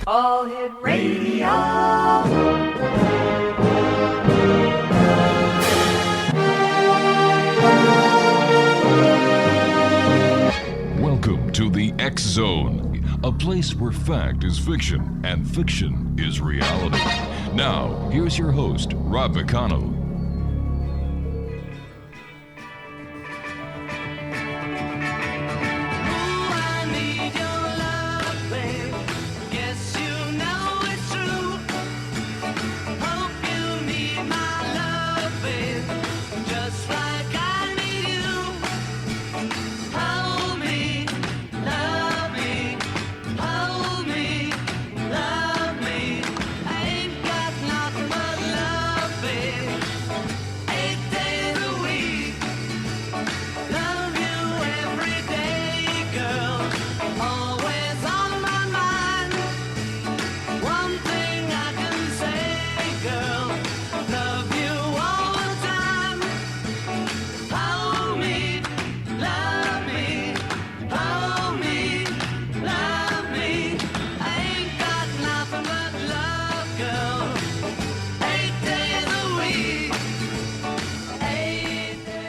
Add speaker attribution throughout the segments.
Speaker 1: All Hit Radio.
Speaker 2: Welcome to the X Zone, a place where fact is fiction and fiction is reality. Now, here's your host, Rob McConnell.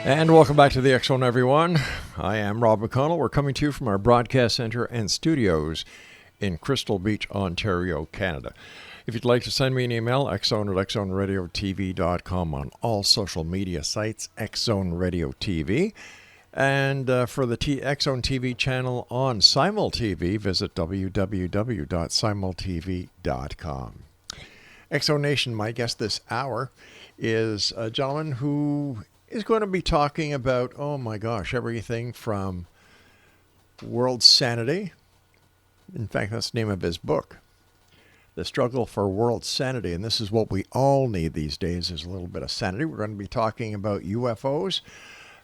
Speaker 3: And welcome back to the X Zone, everyone. I am Rob McConnell. We're coming to you from our broadcast center and studios in Crystal Beach, Ontario, Canada. If you'd like to send me an email, xzone@xzoneradiotv.com, on all social media sites, X-Zone Radio TV. And for the X Zone TV channel on Simul TV, visit www.simultv.com. X Zone Nation, my guest this hour is a gentleman who is going to be talking about, oh my gosh, everything from world sanity. In fact, that's the name of his book, The Struggle for World Sanity. And this is what we all need these days, is a little bit of sanity. We're going to be talking about UFOs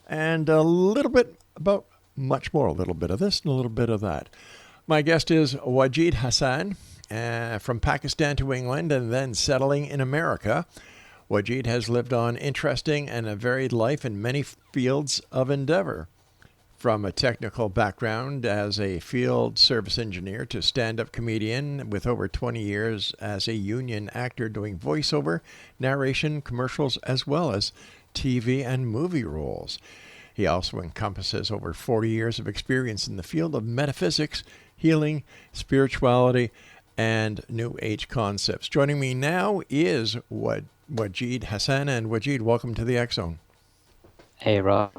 Speaker 3: and a little bit about much more, a little bit of this and a little bit of that. My guest is WAJID HASSAN, from Pakistan to England and then settling in America. WAJID has lived on interesting and a varied life in many fields of endeavor, from a technical background as a field service engineer to stand-up comedian with over 20 years as a union actor doing voiceover, narration, commercials, as well as TV and movie roles. He also encompasses over 40 years of experience in the field of metaphysics, healing, spirituality, and New Age concepts. Joining me now is WAJID HASSAN. And WAJID, welcome to the X Zone.
Speaker 4: Hey, Rob.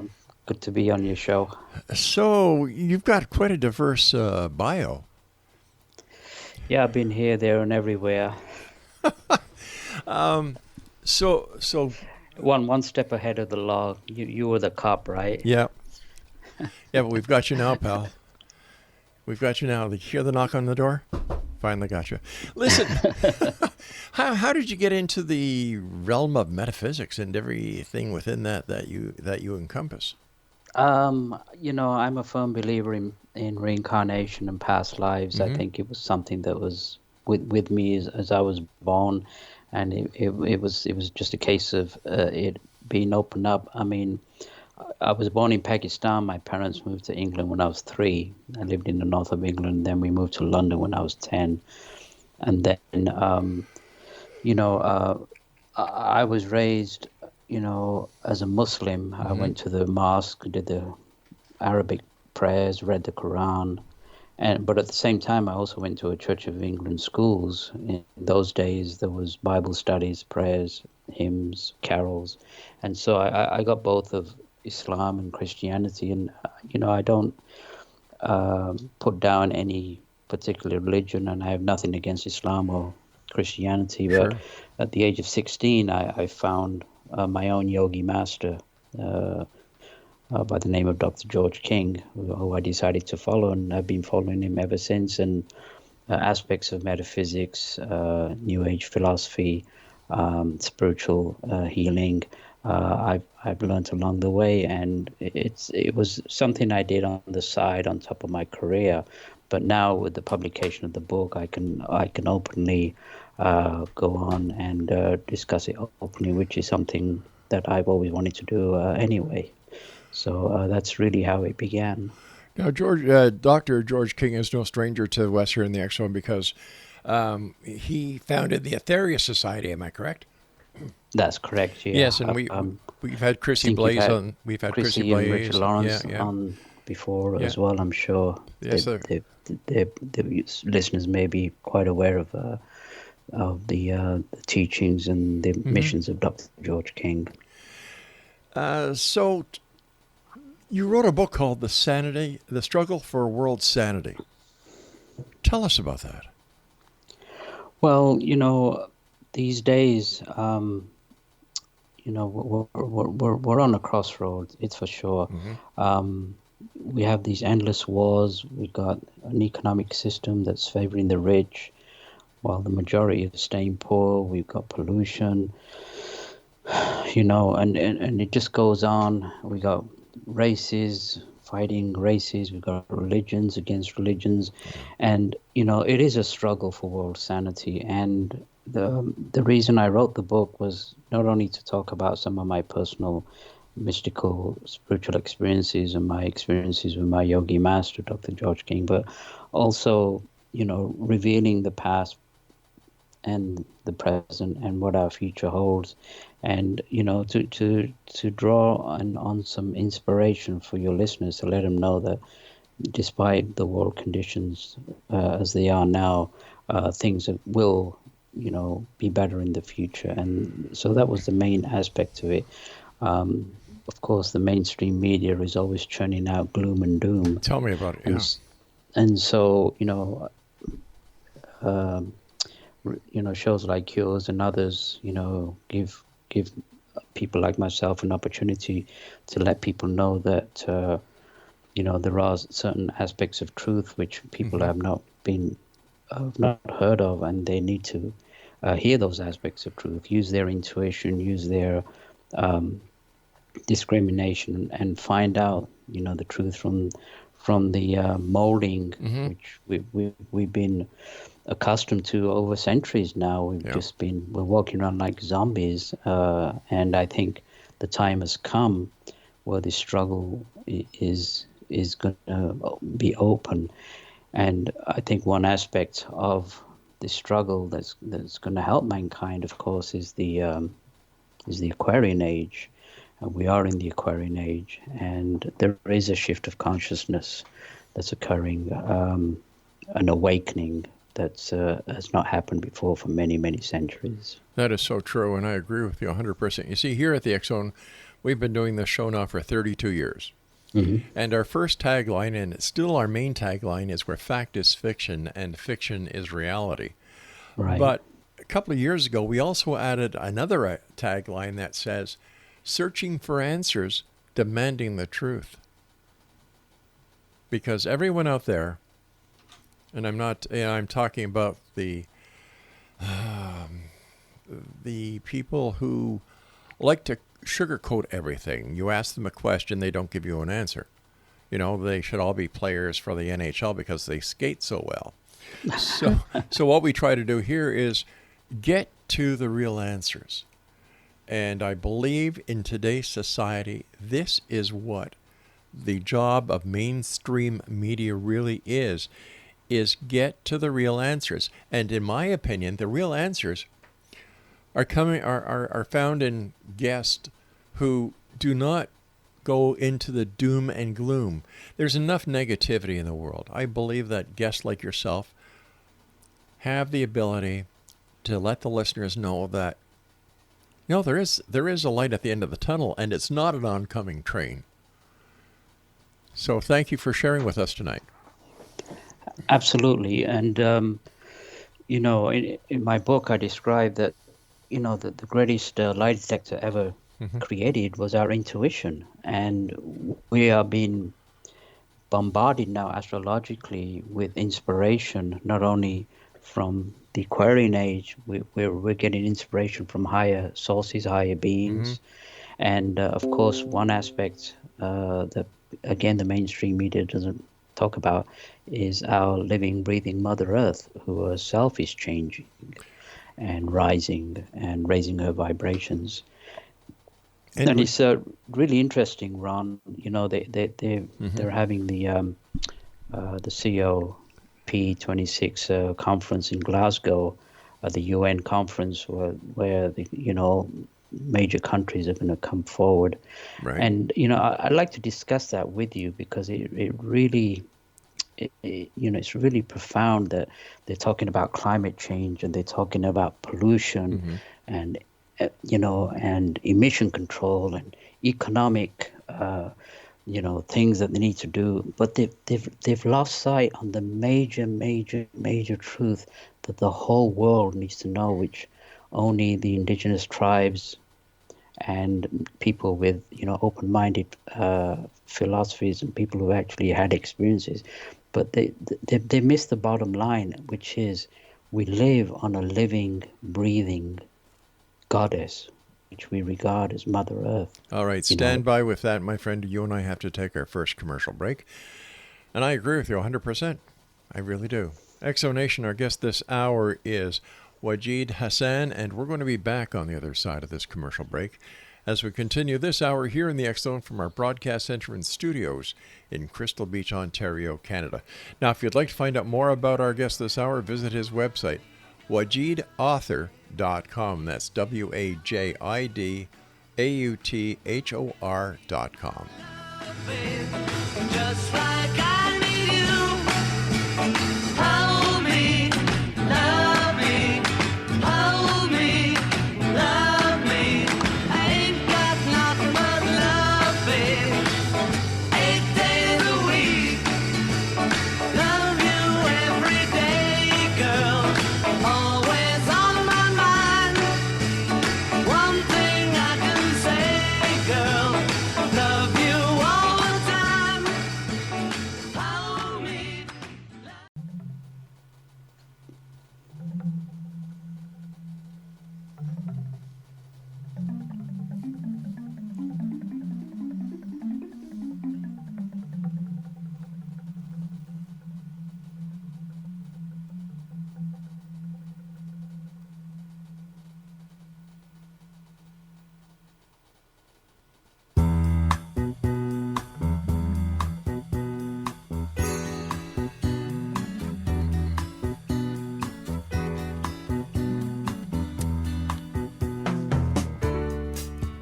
Speaker 4: Good to be on your show.
Speaker 3: So you've got quite a diverse bio.
Speaker 4: Yeah, I've been here, there, and everywhere.
Speaker 3: So
Speaker 4: one step ahead of the law. You were the cop, right?
Speaker 3: Yeah. Yeah, but we've got you now, pal. We've got you now. Did you hear the knock on the door? Finally got you. Listen, how did you get into the realm of metaphysics and everything within that you encompass?
Speaker 4: I'm a firm believer in reincarnation and past lives.
Speaker 3: Mm-hmm.
Speaker 4: I think it was something that was with me as I was born, and it was just a case of it being opened up. I mean, I was born in Pakistan. My parents moved to England when I was 3. I lived in the north of England. Then we moved to London when I was 10. And then, I was raised, as a Muslim. Mm-hmm. I went to the mosque, did the Arabic prayers, read the Quran. But at the same time, I also went to a Church of England schools. In those days, there was Bible studies, prayers, hymns, carols. And so I got both of Islam and Christianity, and I don't put down any particular religion, and I have nothing against Islam or Christianity. Sure. But at the age of 16, I found my own yogi master by the name of Dr. George King, who I decided to follow, and I've been following him ever since. And aspects of metaphysics, New Age philosophy, spiritual healing, I've learned along the way, and it was something I did on the side on top of my career. But now with the publication of the book, I can openly go on and discuss it openly, which is something that I've always wanted to do anyway. So that's really how it began.
Speaker 3: Now, Dr. George King is no stranger to us here in the X-Zone because he founded the Atheria Society. Am I correct?
Speaker 4: That's correct. Yeah.
Speaker 3: Yes, and we've had Chrissy Blaze on. We've had Chrissy
Speaker 4: and
Speaker 3: Blaze,
Speaker 4: Richard Lawrence
Speaker 3: yeah.
Speaker 4: on before
Speaker 3: Yeah.
Speaker 4: as well. I'm sure.
Speaker 3: Yes, sir.
Speaker 4: The listeners may be quite aware of the teachings and the missions of Dr. George King.
Speaker 3: So you wrote a book called The Struggle for World Sanity. Tell us about that.
Speaker 4: Well, these days, we're on a crossroads. It's for sure. We have these endless wars. We've got an economic system that's favoring the rich, while the majority are staying poor. We've got pollution, and it just goes on. We got races fighting races. We've got religions against religions, and it is a struggle for world sanity. And the reason I wrote the book was not only to talk about some of my personal mystical spiritual experiences and my experiences with my yogi master, Dr. George King, but also, revealing the past and the present and what our future holds, and to draw on some inspiration for your listeners, to let them know that despite the world conditions as they are now, things will be better in the future. And so that was the main aspect of it. Of course, the mainstream media is always churning out gloom and doom.
Speaker 3: Tell me about it. Yeah.
Speaker 4: And so, shows like yours and others, give people like myself an opportunity to let people know that, there are certain aspects of truth which people have not heard of, and they need to hear those aspects of truth, use their intuition, use their discrimination, and find out, the truth from the molding which we've been accustomed to over centuries now. We're walking around like zombies, and I think the time has come where this struggle is going to be open. And I think one aspect of the struggle that's going to help mankind, of course, is the Aquarian age. We are in the Aquarian age, and there is a shift of consciousness that's occurring, an awakening that has not happened before for many, many centuries.
Speaker 3: That is so true, and I agree with you 100%. You see, here at the X-Zone, we've been doing this show now for 32 years. And our first tagline, and it's still our main tagline, is where fact is fiction and fiction is reality.
Speaker 4: Right.
Speaker 3: But a couple of years ago, we also added another tagline that says, searching for answers, demanding the truth. Because everyone out there, and I'm talking about the people who like to sugarcoat everything. You ask them a question, they don't give you an answer. They should all be players for the NHL because they skate so well. So what we try to do here is get to the real answers. And I believe in today's society, this is what the job of mainstream media really is get to the real answers. And in my opinion, the real answers are found in guests who do not go into the doom and gloom. There's enough negativity in the world. I believe that guests like yourself have the ability to let the listeners know that there is a light at the end of the tunnel, and it's not an oncoming train. So thank you for sharing with us tonight.
Speaker 4: Absolutely. And, in my book, I described that, that the greatest lie detector ever created was our intuition. And we are being bombarded now astrologically with inspiration, not only from the Aquarian age, we're getting inspiration from higher sources, higher beings. And, of course, one aspect that, again, the mainstream media doesn't talk about is our living, breathing Mother Earth, who herself is changing and rising and raising her vibrations. And it's really interesting, Ron. They're having the the COP26 conference in Glasgow, the UN conference where the major countries are going to come forward.
Speaker 3: Right.
Speaker 4: And I'd like to discuss that with you because it really it's really profound that they're talking about climate change and they're talking about pollution and and emission control and economic things that they need to do, but they've lost sight on the major truth that the whole world needs to know, which only the indigenous tribes and people with open-minded philosophies and people who actually had experiences, but they miss the bottom line, which is we live on a living, breathing goddess, which we regard as Mother Earth.
Speaker 3: All right, stand by with that, my friend. You and I have to take our first commercial break. And I agree with you 100%. I really do. Exonation, our guest this hour is WAJID HASSAN, and we're going to be back on the other side of this commercial break as we continue this hour here in the X Zone from our broadcast center and studios in Crystal Beach, Ontario, Canada. Now, if you'd like to find out more about our guest this hour, visit his website, WAJIDauthor.com. That's WAJIDAUTHOR.com.
Speaker 1: Just like I need you. Hold me, love me, hold me, love me. I ain't got nothing but love, babe. 8 days a week. Love you every day, girl. Always on my mind. One thing I can say, girl. Love you all the time. Hold me.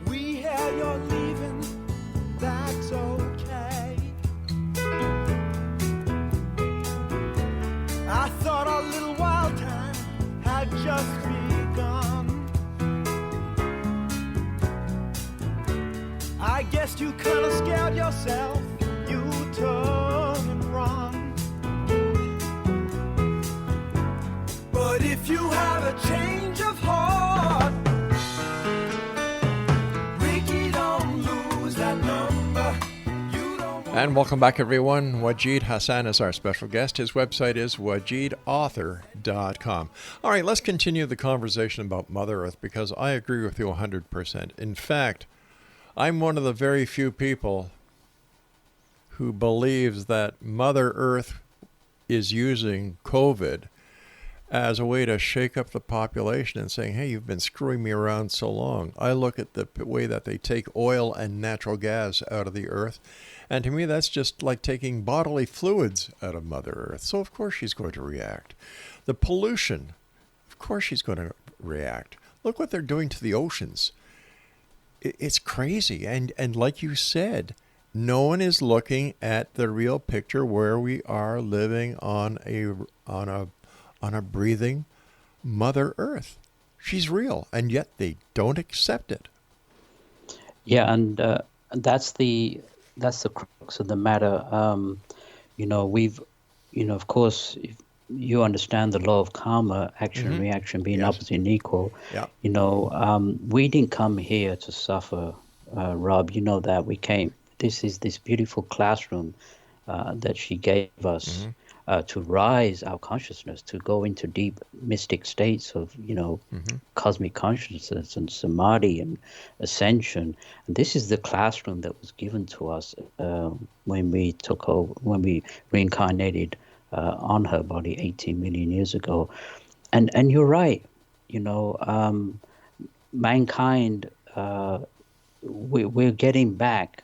Speaker 5: We hear you're leaving, that's okay. I thought our little wild time had just begun. I guess you kinda scared yourself, you turn and run. But if you have a change of heart, Ricky, don't lose that number. You don't want
Speaker 3: And welcome back, everyone. WAJID HASSAN is our special guest. His website is WAJIDauthor.com. All right, let's continue the conversation about Mother Earth because I agree with you 100%. In fact, I'm one of the very few people who believes that Mother Earth is using COVID as a way to shake up the population and saying, hey, you've been screwing me around so long. I look at the way that they take oil and natural gas out of the earth, and to me that's just like taking bodily fluids out of Mother Earth. So of course she's going to react. The pollution, of course she's going to react. Look what they're doing to the oceans. It's crazy. And like you said, no one is looking at the real picture where we are living on a breathing Mother Earth. She's real, and yet they don't accept it.
Speaker 4: Yeah, and that's the crux of the matter. We've, of course, if you understand the law of karma, action and reaction being
Speaker 3: Yes.
Speaker 4: opposite and equal.
Speaker 3: Yeah.
Speaker 4: We didn't come here to suffer, Rob. You know that we came. This is this beautiful classroom that she gave us to rise our consciousness, to go into deep mystic states of, cosmic consciousness and samadhi and ascension. And this is the classroom that was given to us when we took over, when we reincarnated on her body 18 million years ago. And you're right, mankind, we're getting back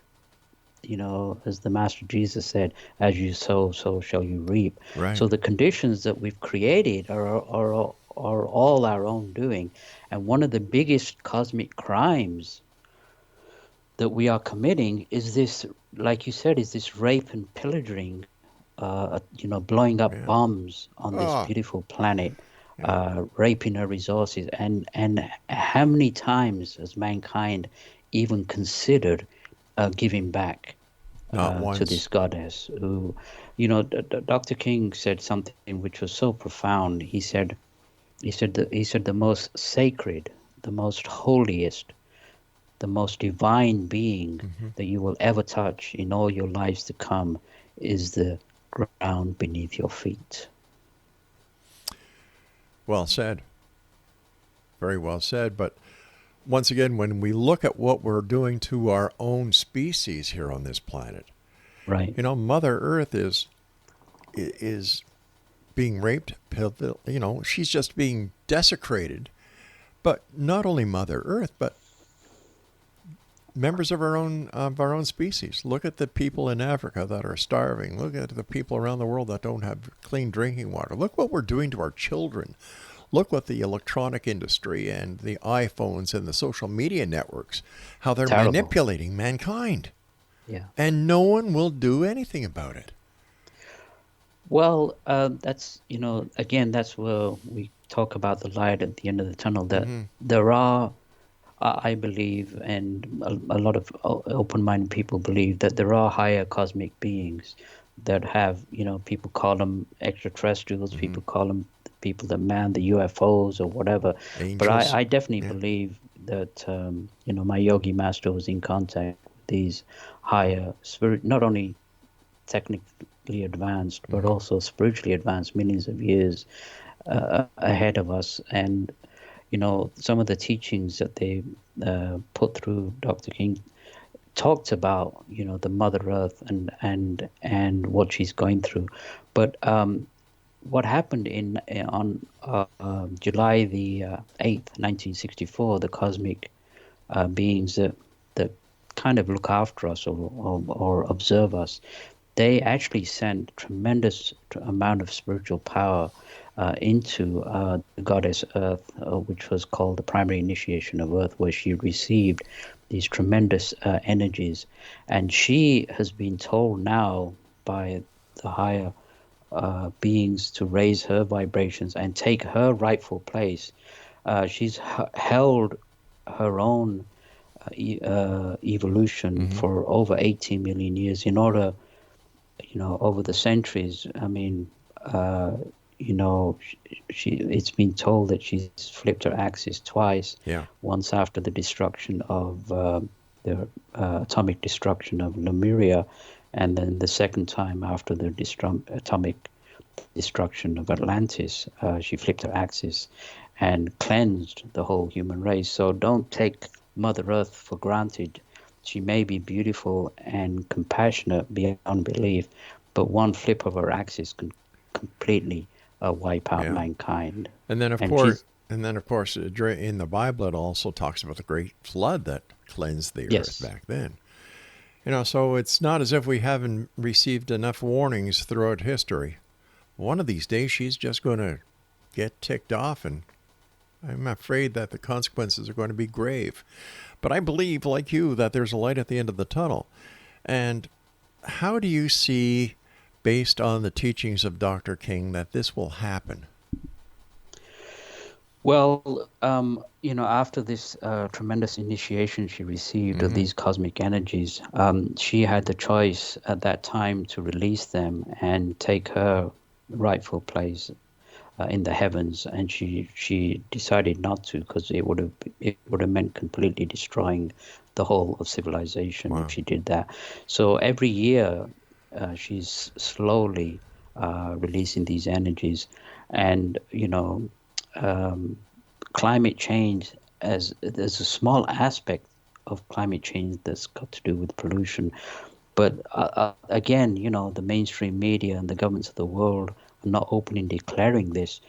Speaker 4: as the Master Jesus said, as you sow, so shall you reap.
Speaker 3: Right.
Speaker 4: So the conditions that we've created are all our own doing. And one of the biggest cosmic crimes that we are committing is this, like you said, is this rape and pillaging, blowing up
Speaker 3: Yeah.
Speaker 4: bombs on this
Speaker 3: Oh,
Speaker 4: beautiful planet,
Speaker 3: yeah.
Speaker 4: raping our resources. And how many times has mankind even considered giving back
Speaker 3: Not
Speaker 4: to
Speaker 3: once.
Speaker 4: this goddess who, Dr. King said something which was so profound. He said the most sacred, the most holiest, the most divine being
Speaker 3: Hmm.
Speaker 4: that you will ever touch in all your lives to come is the ground beneath your feet.
Speaker 3: Well said. Very well said. But once again, when we look at what we're doing to our own species here on this planet,
Speaker 4: Right.
Speaker 3: Mother Earth is being raped. She's just being desecrated. But not only Mother Earth, but members of our own species. Look at the people in Africa that are starving. Look at the people around the world that don't have clean drinking water. Look what we're doing to our children. Look what the electronic industry and the iPhones and the social media networks, how they're
Speaker 4: Terrible.
Speaker 3: manipulating mankind.
Speaker 4: Yeah.
Speaker 3: And no one will do anything about it.
Speaker 4: Well, that's, again, that's where we talk about the light at the end of the tunnel, that there are, I believe, and a lot of open-minded people believe that there are higher cosmic beings that have, people call them extraterrestrials, people call them people that man the UFOs or whatever. But
Speaker 3: Angels.
Speaker 4: I definitely
Speaker 3: Yeah.
Speaker 4: believe that, my yogi master was in contact with these higher spirit, not only technically advanced, but also spiritually advanced, millions of years ahead of us. And some of the teachings that they put through Dr. King talked about the Mother Earth and what she's going through. But what happened on July the 8th, 1964, the cosmic beings that kind of look after us or observe us, they actually sent tremendous amount of spiritual power into the goddess Earth, which was called the primary initiation of Earth, where she received these tremendous energies. And she has been told now by the higher beings to raise her vibrations and take her rightful place. She's held her own evolution for over 18 million years in order, over the centuries. I mean, it's been told that she's flipped her axis twice.
Speaker 3: Yeah.
Speaker 4: Once after the destruction of the atomic destruction of Lemuria, and then the second time after the atomic destruction of Atlantis. She flipped her axis and cleansed the whole human race. So don't take Mother Earth for granted. She may be beautiful and compassionate beyond belief, but one flip of her axis can completely wipe out mankind.
Speaker 3: And then, of
Speaker 4: And
Speaker 3: course, in the Bible, it also talks about the great flood that cleansed the
Speaker 4: Yes.
Speaker 3: earth back then. So it's not as if we haven't received enough warnings throughout history. One of these days, she's just going to get ticked off, and I'm afraid that the consequences are going to be grave. But I believe, like you, that there's a light at the end of the tunnel. And how do you see, based on the teachings of Dr. King, that this will happen?
Speaker 4: Well, after this tremendous initiation she received of these cosmic energies, she had the choice at that time to release them and take her rightful place in the heavens, and she decided not to, because it would have meant completely destroying the whole of civilization if she did that. So every year, she's slowly releasing these energies, and climate change, as there's a small aspect of climate change that's got to do with pollution, but again, the mainstream media and the governments of the world are not openly declaring this,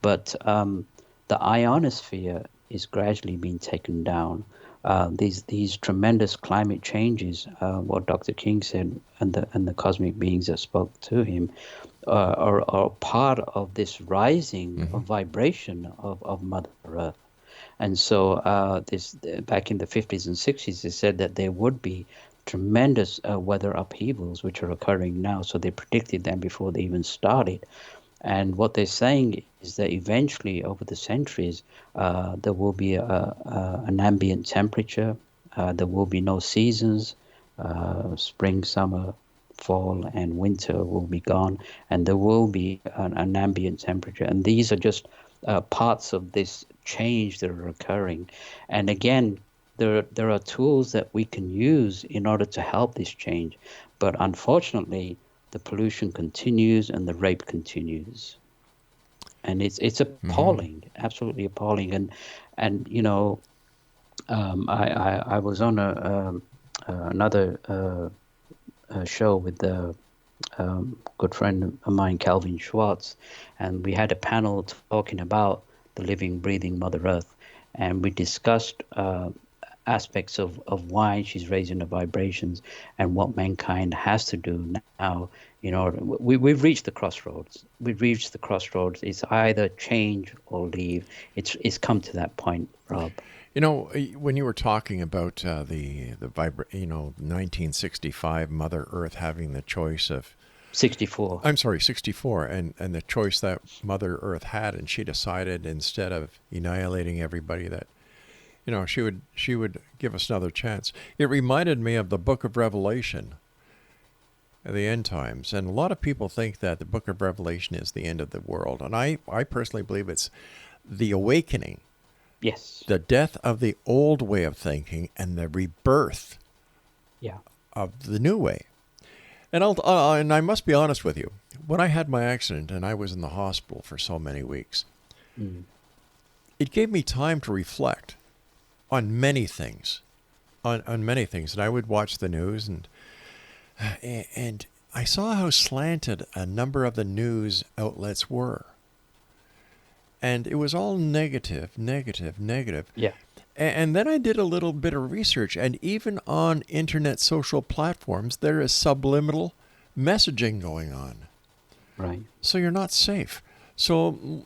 Speaker 4: but the ionosphere is gradually being taken down. these tremendous climate changes, what Dr. King said, and the cosmic beings that spoke to him, are part of this rising of vibration of Mother Earth. And so this back in the 50s and 60s, they said that there would be tremendous weather upheavals, which are occurring now. So they predicted them before they even started. And what they're saying is that eventually, over the centuries, there will be an ambient temperature. There will be no seasons. Spring, summer, fall, and winter will be gone, and there will be an ambient temperature. And these are just parts of this change that are occurring. And again, there are tools that we can use in order to help this change. But unfortunately, the pollution continues and the rape continues. And it's appalling, absolutely appalling. And you know, I was on another show with a good friend of mine, Calvin Schwartz, and we had a panel talking about the living, breathing Mother Earth, and we discussed aspects of why she's raising the vibrations and what mankind has to do now in order. We've reached the crossroads. We've reached the crossroads. It's either change or leave. It's come to that point, Rob.
Speaker 3: You know, when you were talking about the 1965 Mother Earth having the choice of
Speaker 4: 64.
Speaker 3: I'm sorry, 64, and the choice that Mother Earth had, and she decided instead of annihilating everybody that, you know, she would give us another chance. It reminded me of the Book of Revelation, the end times, and a lot of people think that the Book of Revelation is the end of the world, and I personally believe it's the awakening.
Speaker 4: Yes.
Speaker 3: The death of the old way of thinking and the rebirth of the new way. And and I must be honest with you. When I had my accident and I was in the hospital for so many weeks, it gave me time to reflect on many things, on many things. And I would watch the news, and I saw how slanted a number of the news outlets were. And it was all negative.
Speaker 4: Yeah.
Speaker 3: And then I did a little bit of research, and even on internet social platforms, there is subliminal messaging going on.
Speaker 4: Right.
Speaker 3: So you're not safe. So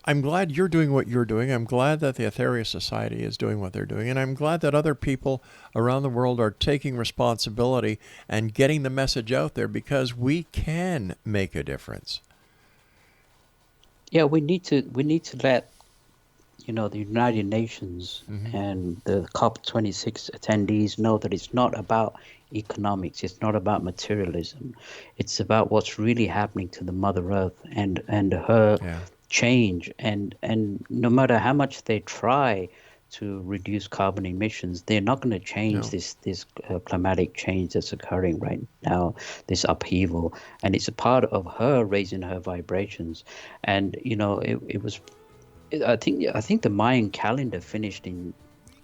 Speaker 3: I'm glad you're doing what you're doing. I'm glad that the Etheria Society is doing what they're doing. And I'm glad that other people around the world are taking responsibility and getting the message out there, because we can make a difference.
Speaker 4: Yeah, we need to let, you know, the United Nations and the COP26 attendees know that it's not about economics, it's not about materialism. It's about what's really happening to the Mother Earth and her change. And no matter how much they try to reduce carbon emissions, they're not going to change this climatic change that's occurring right now, this upheaval. And it's a part of her raising her vibrations. And you know, it was, I think the Mayan calendar finished in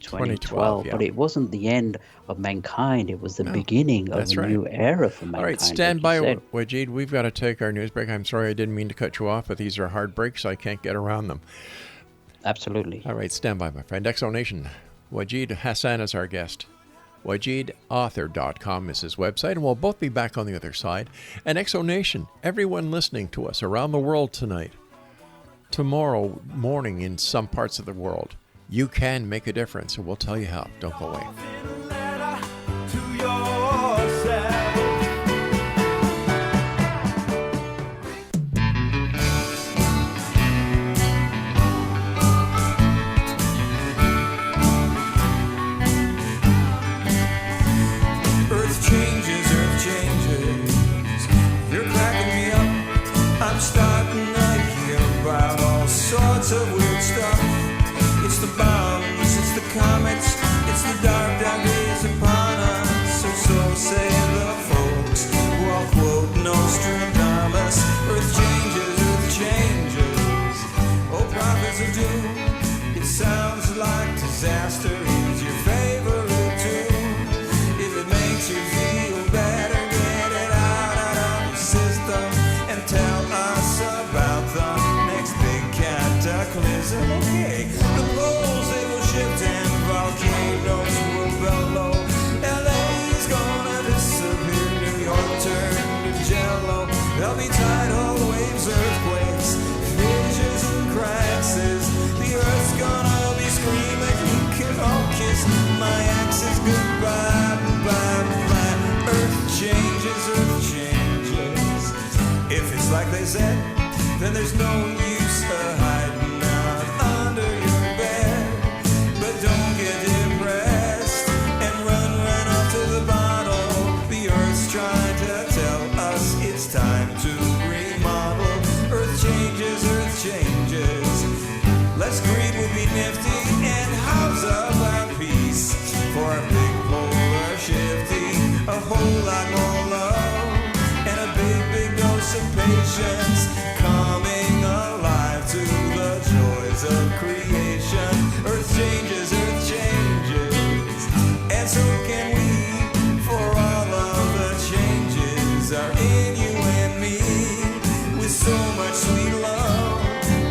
Speaker 4: 2012, but it wasn't the end of mankind. It was the beginning of a new era for mankind.
Speaker 3: All right, stand by, WAJID. We've got to take our news break. I'm sorry, I didn't mean to cut you off, but these are hard breaks. I can't get around them.
Speaker 4: Absolutely.
Speaker 3: All right, stand by, my friend. Exonation. WAJID HASSAN is our guest. WAJIDauthor.com is his website, and we'll both be back on the other side. And Exonation, everyone listening to us around the world tonight, tomorrow morning in some parts of the world, you can make a difference, and we'll tell you how. Don't go away.
Speaker 5: Earth changes. You're cracking me up. I'm starting to hear about all sorts of weird stuff. It's the bombs, it's the comets, it's the dark days upon us. So say the folks who all quote Nostradamus. Earth changes. Oh, prophets of doom. It sounds like disaster is your favorite tune. If it makes you feel better, get it out of your system and tell us about the next big cataclysm. If it's like they said, then there's no use hiding out under your bed. But don't get depressed and run off to the bottle. The earth's trying to tell us it's time to remodel. Earth changes, earth changes. Less greed would be nifty and house up our peace. For a big polar shifty, a whole lot more love, and a big dose of patience. Coming alive to the joys of creation. Earth changes, and so can we. For all of the changes are in you and me. With so much sweet love,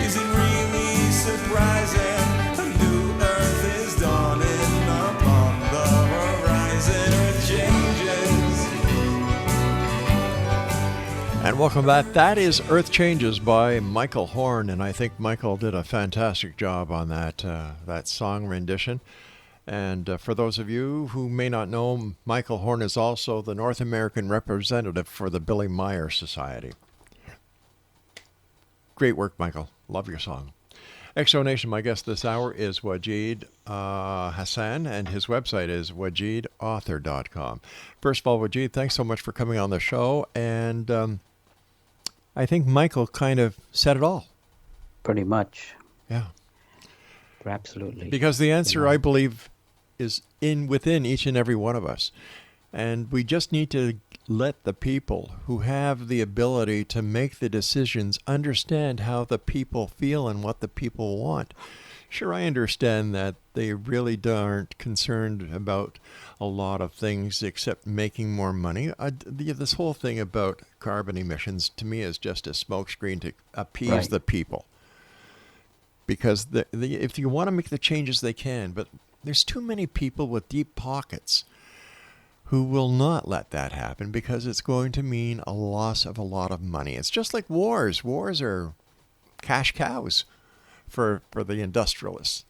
Speaker 5: is it really surprising? A new earth is dawning upon the horizon. Earth changes.
Speaker 3: And welcome back. That is Earth Changes by Michael Horn, and I think Michael did a fantastic job on that song rendition. And for those of you who may not know, Michael Horn is also the North American representative for the Billy Meyer Society. Great work, Michael. Love your song. Exonation, my guest this hour is WAJID HASSAN, and his website is wajidauthor.com. First of all, WAJID, thanks so much for coming on the show. And I think Michael kind of said it all.
Speaker 4: Pretty much.
Speaker 3: Yeah.
Speaker 4: Absolutely.
Speaker 3: Because the answer, I believe, is within each and every one of us. And we just need to let the people who have the ability to make the decisions understand how the people feel and what the people want. Sure, I understand that they really aren't concerned about a lot of things except making more money. This whole thing about carbon emissions, to me, is just a smokescreen to appease the people. Because if you want to make the changes, they can. But there's too many people with deep pockets who will not let that happen because it's going to mean a loss of a lot of money. It's just like wars. Wars are cash cows for the industrialists.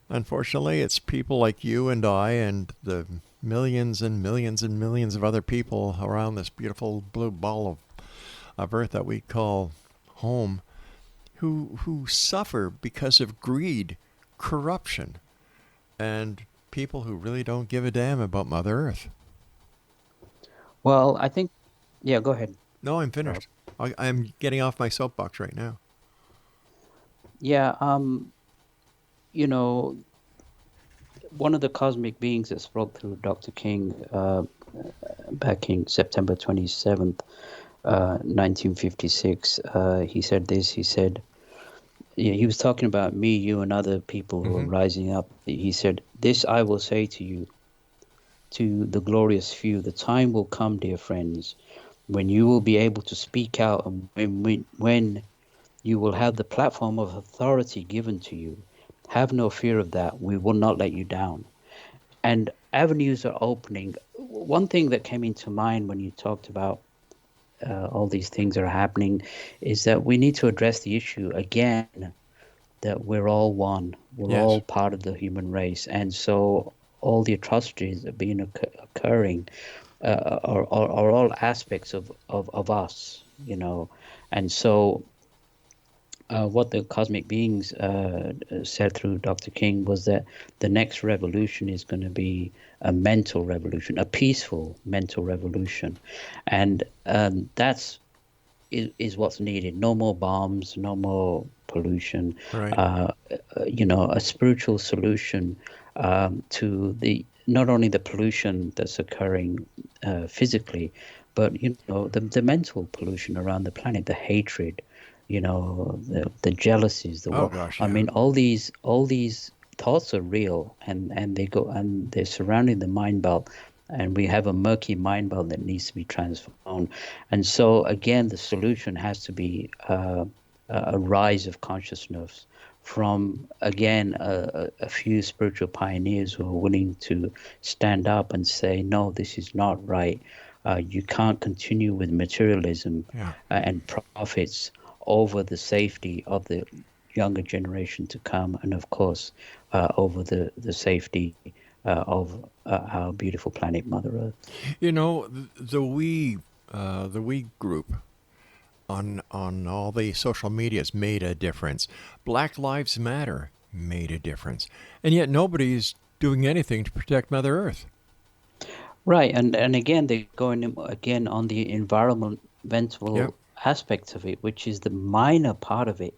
Speaker 3: Unfortunately, it's people like you and I and the millions and millions and millions of other people around this beautiful blue ball of earth that we call home who suffer because of greed, corruption, and people who really don't give a damn about Mother Earth.
Speaker 4: Well, I think, yeah, go ahead.
Speaker 3: No, I'm finished. I'm getting off my soapbox right now.
Speaker 4: Yeah, you know, one of the cosmic beings that spoke through Dr. King back in September 27th, 1956, he said this. He said, he was talking about me, you, and other people who are rising up. He said, "This I will say to you, to the glorious few, the time will come, dear friends, when you will be able to speak out, and when you will have the platform of authority given to you. Have no fear of that. We will not let you down." And avenues are opening. One thing that came into mind when you talked about all these things that are happening is that we need to address the issue again that we're all one. We're all part of the human race. And so all the atrocities that are being occurring are all aspects of us, you know. And so what the cosmic beings said through Dr. King was that the next revolution is going to be a mental revolution, a peaceful mental revolution. And that's what's needed. No more bombs, no more pollution, you know, a spiritual solution to not only the pollution that's occurring physically, but, you know, the mental pollution around the planet, the hatred, you know, the jealousies, I mean, all these thoughts are real, and they're surrounding the mind belt, and we have a murky mind belt that needs to be transformed. And so again, the solution has to be a rise of consciousness from, again, a few spiritual pioneers who are willing to stand up and say, no, this is not right. You can't continue with materialism and profits over the safety of the younger generation to come, and of course over the safety of our beautiful planet, Mother Earth.
Speaker 3: You know, the we group, on all the social medias made a difference. Black Lives Matter made a difference. And yet nobody's doing anything to protect Mother Earth.
Speaker 4: Right, and again they're going again on the environmental
Speaker 3: Yep.
Speaker 4: aspects of it, which is the minor part of it.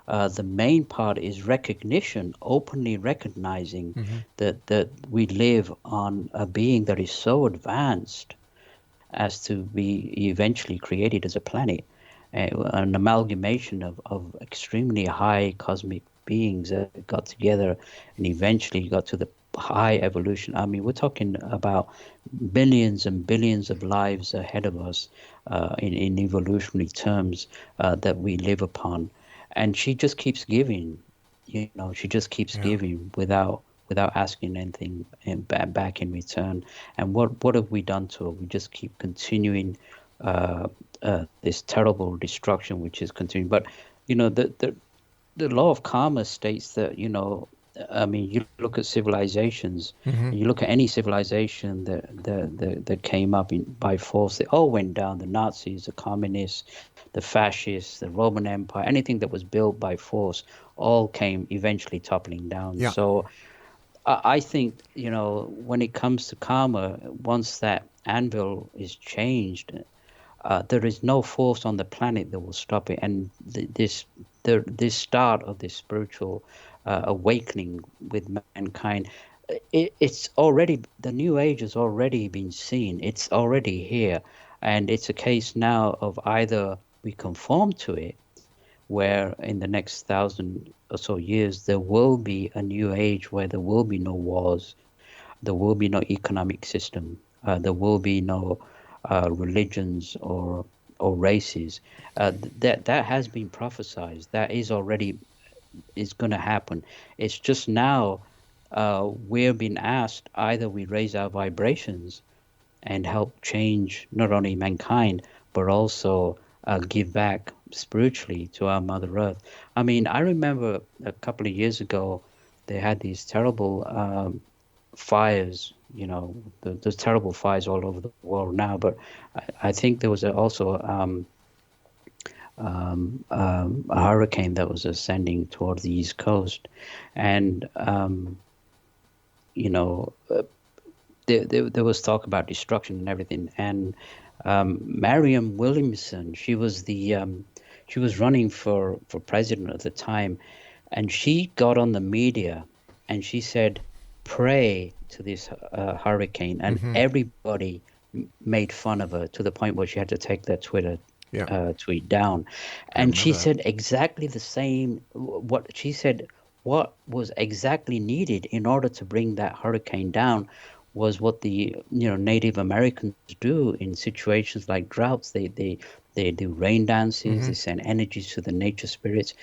Speaker 4: The main part is recognition, openly recognizing that we live on a being that is so advanced as to be eventually created as a planet, an amalgamation of extremely high cosmic beings that got together and eventually got to the high evolution. I mean, we're talking about billions and billions of lives ahead of us in evolutionary terms that we live upon. And she just keeps giving, she just keeps giving without asking anything back in return. And what have we done to her? We just keep continuing this terrible destruction, which is continuing. But the law of karma states that I mean, you look at civilizations, you look at any civilization that came up by force, they all went down. The Nazis, the communists, the fascists, the Roman Empire, anything that was built by force, all came eventually toppling down.
Speaker 3: Yeah.
Speaker 4: So I think, when it comes to karma, once that anvil is changed, there is no force on the planet that will stop it. And this start of this spiritual awakening with mankind, it's already, the new age has already been seen. It's already here. And it's a case now of either we conform to it, where in the next 1,000 or so years, there will be a new age where there will be no wars, there will be no economic system, there will be no religions or races. That has been prophesied. That is going to happen. It's just now we're being asked, either we raise our vibrations and help change not only mankind, but also give back spiritually to our Mother Earth. I mean, I remember a couple of years ago, they had these terrible fires, there's terrible fires all over the world now, but I think there was also a hurricane that was ascending towards the East Coast. And, there was talk about destruction and everything. And Mariam Williamson, she was running for president at the time, and she got on the media and she said, pray to this hurricane, and everybody made fun of her to the point where she had to take that Twitter tweet down. And she said exactly the same. What she said, what was exactly needed in order to bring that hurricane down was what the Native Americans do in situations like droughts. They do rain dances. They send energies to the nature spirits.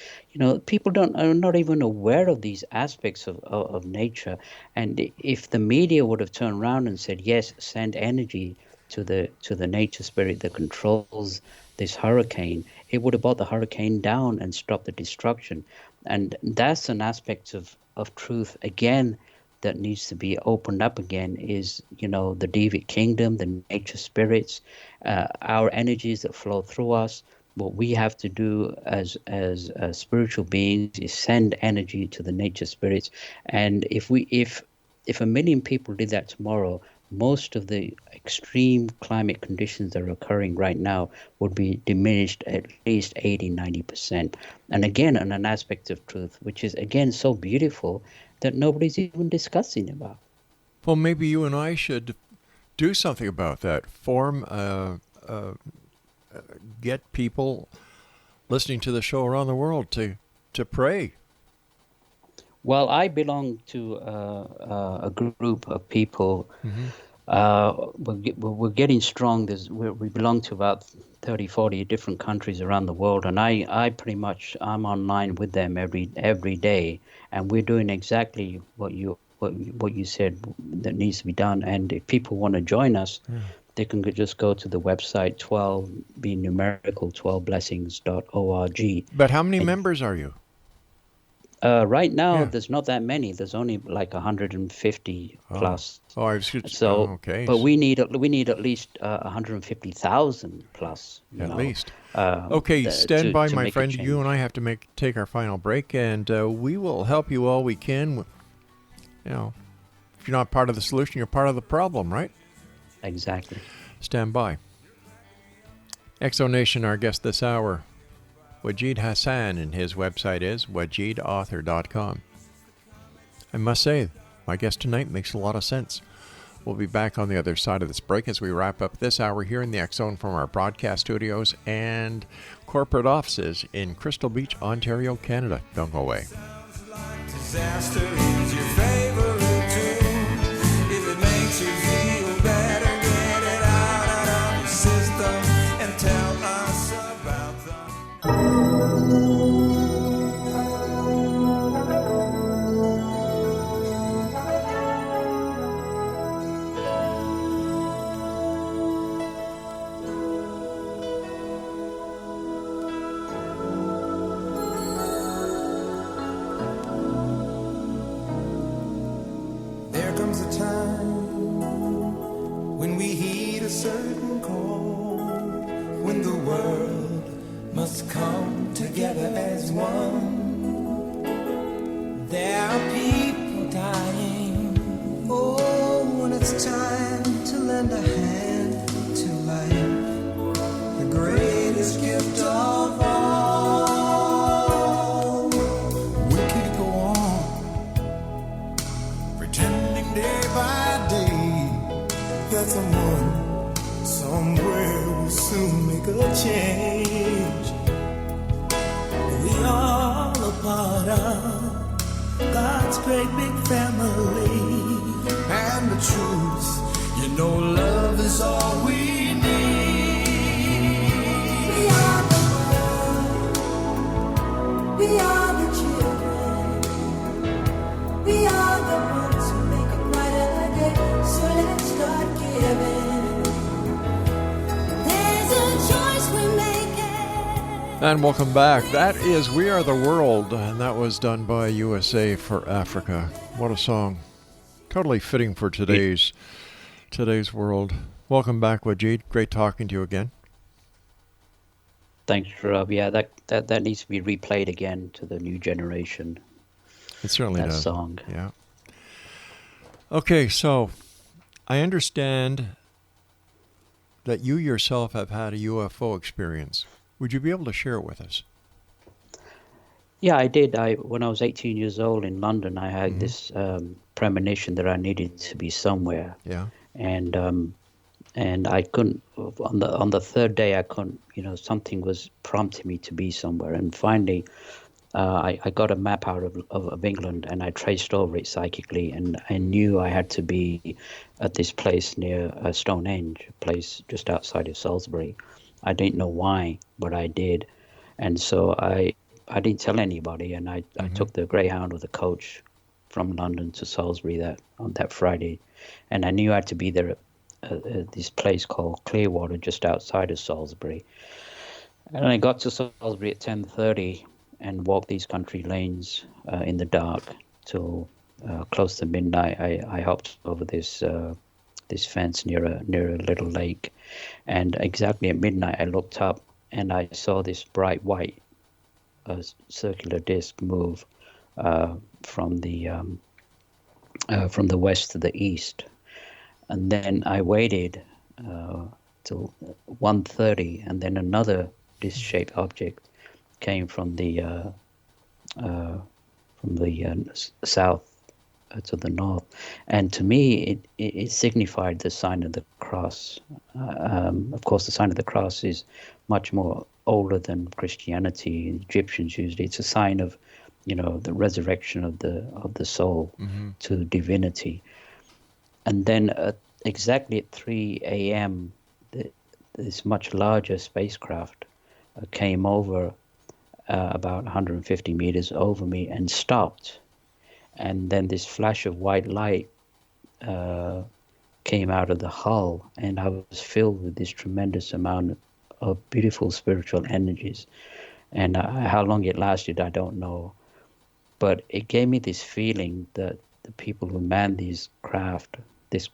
Speaker 4: People are not even aware of these aspects of nature. And if the media would have turned around and said, yes, send energy to the nature spirit that controls this hurricane, it would have brought the hurricane down and stopped the destruction. And that's an aspect of truth again that needs to be opened up again, is the Devic kingdom, the nature spirits, our energies that flow through us. What we have to do as spiritual beings is send energy to the nature spirits. And if 1 million people did that tomorrow, most of the extreme climate conditions that are occurring right now would be diminished at least 80-90%. And again, on an aspect of truth, which is again so beautiful that nobody's even discussing about.
Speaker 3: Well, maybe you and I should do something about that. Get people listening to the show around the world to pray.
Speaker 4: Well, I belong to a group of people. We're getting strong. We belong to about 30, 40 different countries around the world, and I pretty much, I'm online with them every day, and we're doing exactly what you said that needs to be done. And if people want to join us, they can just go to the website 12blessings.org.
Speaker 3: But how many members are you?
Speaker 4: Right now,
Speaker 3: Yeah.
Speaker 4: there's not that many. There's only like 150 plus.
Speaker 3: Oh, I was
Speaker 4: So,
Speaker 3: okay.
Speaker 4: but we need at least 150,000 plus.
Speaker 3: At least.
Speaker 4: Uh,
Speaker 3: Okay, stand by,
Speaker 4: to
Speaker 3: my
Speaker 4: make a
Speaker 3: friend. You and
Speaker 4: change.
Speaker 3: I have to take our final break, and we will help you all we can. You know, if you're not part of the solution, you're part of the problem, right?
Speaker 4: Exactly.
Speaker 3: Stand by. Exonation, our guest this hour, WAJID HASSAN, and his website is wajidauthor.com. I must say, my guest tonight makes a lot of sense. We'll be back on the other side of this break as we wrap up this hour here in the X Zone from our broadcast studios and corporate offices in Crystal Beach, Ontario, Canada. Don't go away.
Speaker 5: Disaster is your favorite tune. If it makes you feel better, get it out of your system and tell us about them. There comes a time when we heed a certain call, when the world must come together as one. There are people dying. Oh, when it's time to lend a hand to life, the greatest gift of all. We could go on pretending day by day that someone somewhere will soon make a change. We all a part of God's great big family. And the truth, you know, love is all we need. We are the world. We are the children. We are the ones who make a brighter day. So let's start giving. There's a choice we're making.
Speaker 3: And welcome back. That is We Are the World, and that was done by USA for Africa. What a song. Totally fitting for today's world. Welcome back, Wajid. Great talking to you again.
Speaker 4: Thanks, Rob. Yeah, that needs to be replayed again to the new generation.
Speaker 3: It certainly
Speaker 4: That
Speaker 3: does.
Speaker 4: song.
Speaker 3: Yeah. Okay, so I understand that you yourself have had a UFO experience. Would you be able to share it with us?
Speaker 4: Yeah, I did. When I was 18 years old in London, I had this premonition that I needed to be somewhere,
Speaker 3: Yeah.
Speaker 4: and I couldn't. On the third day, I couldn't. Something was prompting me to be somewhere, and finally, I got a map out of England, and I traced over it psychically, and I knew I had to be at this place near Stonehenge, a place just outside of Salisbury. I didn't know why, but I did, and so I didn't tell anybody, and I took the Greyhound with the coach from London to Salisbury on that Friday, and I knew I had to be there at this place called Clearwater, just outside of Salisbury. And I got to Salisbury at 10:30 and walked these country lanes in the dark till close to midnight. I hopped over this fence near a little lake, and exactly at midnight I looked up and I saw this bright white circular disc move from the west to the east, and then I waited till 1:30, and then another disc-shaped object came from the south to the north, and to me it signified the sign of the cross. Of course, the sign of the cross is much more older than Christianity. Egyptians used it. It's a sign of, the resurrection of the soul to divinity. And then exactly at 3 a.m., this much larger spacecraft came over about 150 meters over me and stopped. And then this flash of white light came out of the hull, and I was filled with this tremendous amount of beautiful spiritual energies. And how long it lasted, I don't know. But it gave me this feeling that the people who manned this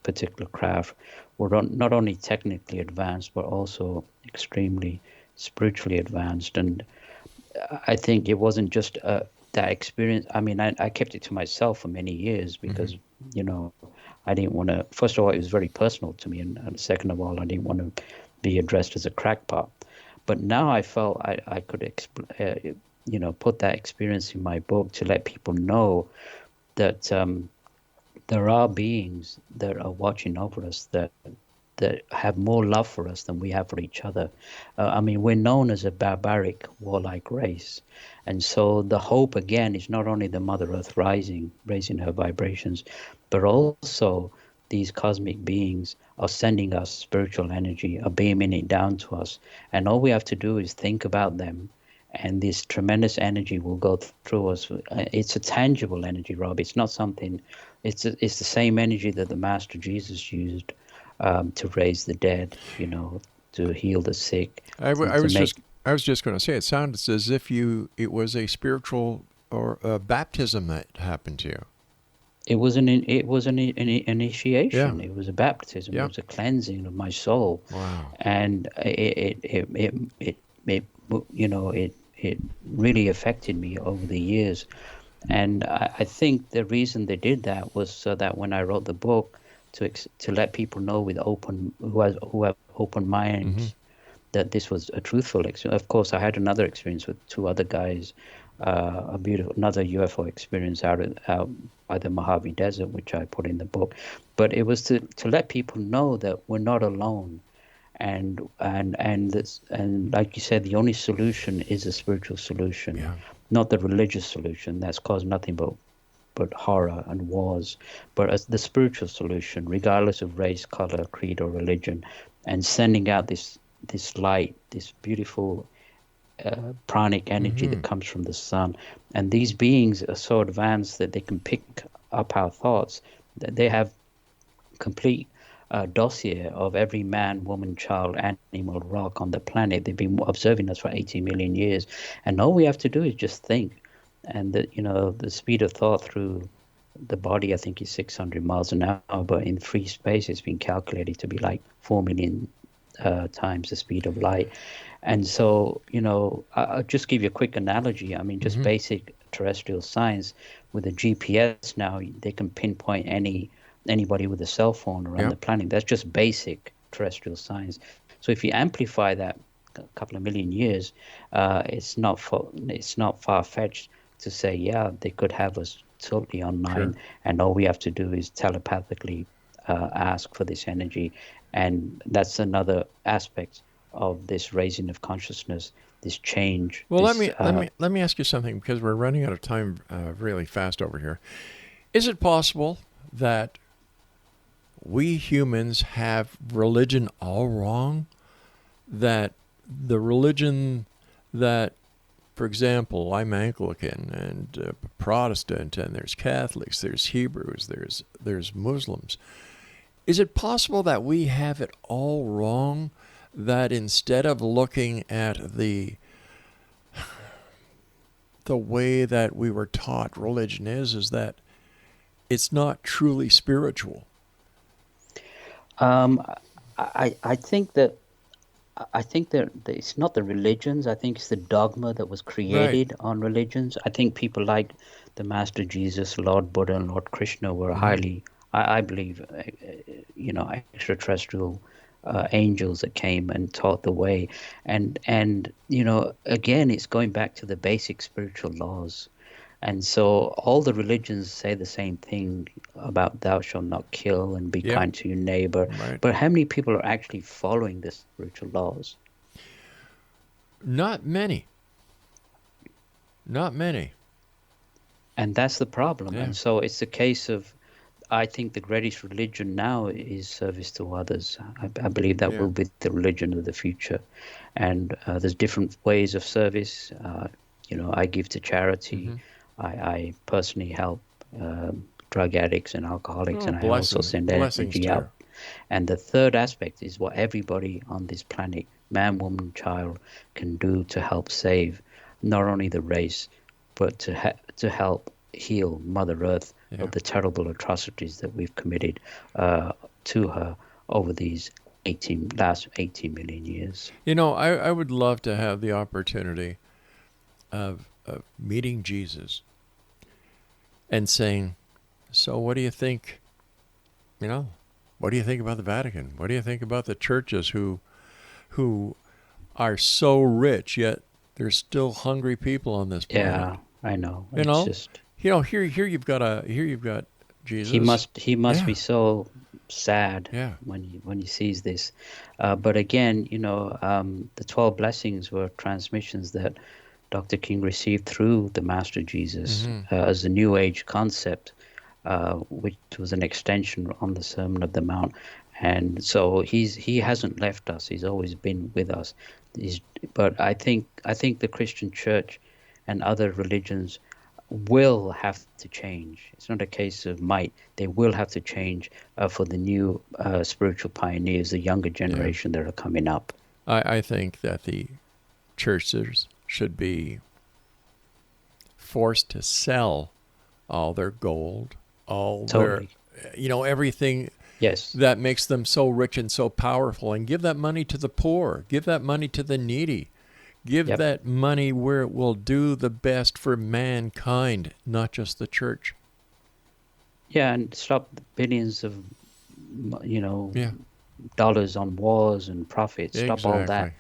Speaker 4: particular craft, were not only technically advanced, but also extremely spiritually advanced. And I think it wasn't just that experience. I mean, I kept it to myself for many years because, you know, I didn't want to, first of all, it was very personal to me. And second of all, I didn't want to be addressed as a crackpot. But now I felt I could, you know, put that experience in my book to let people know that there are beings that are watching over us that have more love for us than we have for each other. I mean, we're known as a barbaric, warlike race. And so the hope, again, is not only the Mother Earth raising her vibrations, but also these cosmic beings are sending us spiritual energy, are beaming it down to us. And all we have to do is think about them, and this tremendous energy will go through us. It's a tangible energy, Rob. It's not something, it's the same energy that the Master Jesus used to raise the dead, you know, to heal the sick.
Speaker 3: I was just going to say, it sounds as if it was a spiritual or a baptism that happened to you.
Speaker 4: It was an initiation.
Speaker 3: Yeah.
Speaker 4: It was a baptism.
Speaker 3: Yeah.
Speaker 4: It was a cleansing of my soul.
Speaker 3: Wow.
Speaker 4: And it you know, it really affected me over the years. And I think the reason they did that was so that when I wrote the book, to let people know who have open minds, that this was a truthful experience. Of course, I had another experience with two other guys, another UFO experience out by the Mojave Desert, which I put in the book. But it was to let people know that we're not alone, and like you said, the only solution is a spiritual solution, not the religious solution that's caused nothing but horror and wars, but as the spiritual solution, regardless of race, color, creed, or religion, and sending out this light, this beautiful pranic energy that comes from the sun. And these beings are so advanced that they can pick up our thoughts. They have complete dossier of every man, woman, child, animal, rock on the planet. They've been observing us for 80 million years, and all we have to do is just think. And the speed of thought through the body, I think, is 600 miles an hour, but in free space, it's been calculated to be like 4 million times the speed of light. And so, I'll just give you a quick analogy. I mean, just basic terrestrial science with a GPS now, they can pinpoint anybody with a cell phone around the planet. That's just basic terrestrial science. So if you amplify that a couple of million years, it's not far-fetched to say, they could have us totally online, and all we have to do is telepathically ask for this energy. And that's another aspect of this raising of consciousness, this change.
Speaker 3: Well, let me ask you something, because we're running out of time really fast over here. Is it possible that we humans have religion all wrong? That the religion that, for example, I'm Anglican and Protestant, and there's Catholics, there's Hebrews, there's Muslims. Is it possible that we have it all wrong? That instead of looking at the way that we were taught religion is that it's not truly spiritual?
Speaker 4: I think that it's not the religions. I think it's the dogma that was created on religions. I think people like the Master Jesus, Lord Buddha, and Lord Krishna were highly, I believe, extraterrestrial angels that came and taught the way. And again, it's going back to the basic spiritual laws. And so all the religions say the same thing about thou shalt not kill and be kind to your neighbor.
Speaker 3: Right.
Speaker 4: But how many people are actually following the spiritual laws?
Speaker 3: Not many. Not many.
Speaker 4: And that's the problem.
Speaker 3: Yeah.
Speaker 4: And so it's a case of, I think the greatest religion now is service to others. I believe that will be the religion of the future. And there's different ways of service. I give to charity. I personally help drug addicts and alcoholics, and I also send energy out. And the third aspect is what everybody on this planet, man, woman, child, can do to help save not only the race, but to help heal Mother Earth
Speaker 3: Yeah.
Speaker 4: of the terrible atrocities that we've committed to her over these last 18 million years.
Speaker 3: You know, I would love to have the opportunity of meeting Jesus and saying, so what do you think, you know, what do you think about the Vatican? What do you think about the churches who are so rich, yet there's still hungry people on this planet?
Speaker 4: Yeah, I know.
Speaker 3: You
Speaker 4: It's
Speaker 3: know,
Speaker 4: just
Speaker 3: here you've got Jesus.
Speaker 4: he must
Speaker 3: Yeah.
Speaker 4: be so sad
Speaker 3: Yeah.
Speaker 4: when he sees this. But again, the 12 blessings were transmissions that Dr. King received through the Master Jesus as a New Age concept, which was an extension on the Sermon of the Mount. And so he hasn't left us. He's always been with us. But I think the Christian Church and other religions will have to change. It's not a case of might. They will have to change for the new spiritual pioneers, the younger generation that are coming up.
Speaker 3: I think that the churches should be forced to sell all their gold, all
Speaker 4: Totally.
Speaker 3: their, everything
Speaker 4: Yes.
Speaker 3: that makes them so rich and so powerful, and give that money to the poor, give that money to the needy, give
Speaker 4: Yep.
Speaker 3: that money where it will do the best for mankind, not just the church.
Speaker 4: Yeah, and stop the billions of,
Speaker 3: Yeah.
Speaker 4: dollars on wars and profits. Stop all that.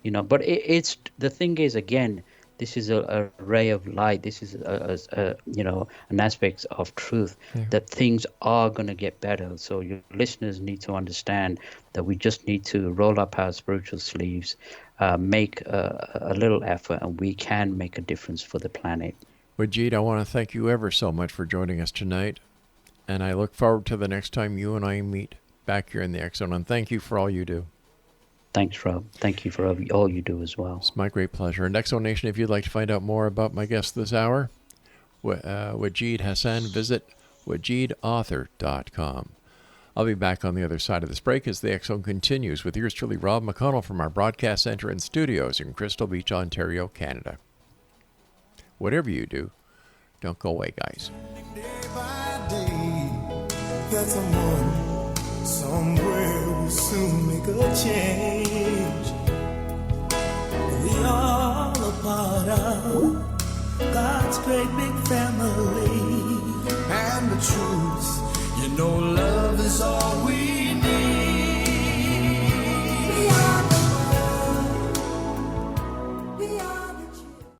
Speaker 3: Yeah.
Speaker 4: But it's the thing is, again, this is a ray of light. This is an aspect of truth that things are going to get better. So your listeners need to understand that we just need to roll up our spiritual sleeves, make a little effort, and we can make a difference for the planet.
Speaker 3: WAJID, I want to thank you ever so much for joining us tonight, and I look forward to the next time you and I meet back here in the X Zone, and thank you for all you do.
Speaker 4: Thanks, Rob. Thank you for all you do as well.
Speaker 3: It's my great pleasure. And X Zone Nation, if you'd like to find out more about my guest this hour, WAJID HASSAN, visit WAJIDauthor.com. I'll be back on the other side of this break as the X Zone continues with yours truly, Rob McConnell, from our broadcast center and studios in Crystal Beach, Ontario, Canada. Whatever you do, don't go away, guys.
Speaker 5: Day by day, that someone somewhere will soon make a change. We are a part of God's great big family. And the truth, love is all we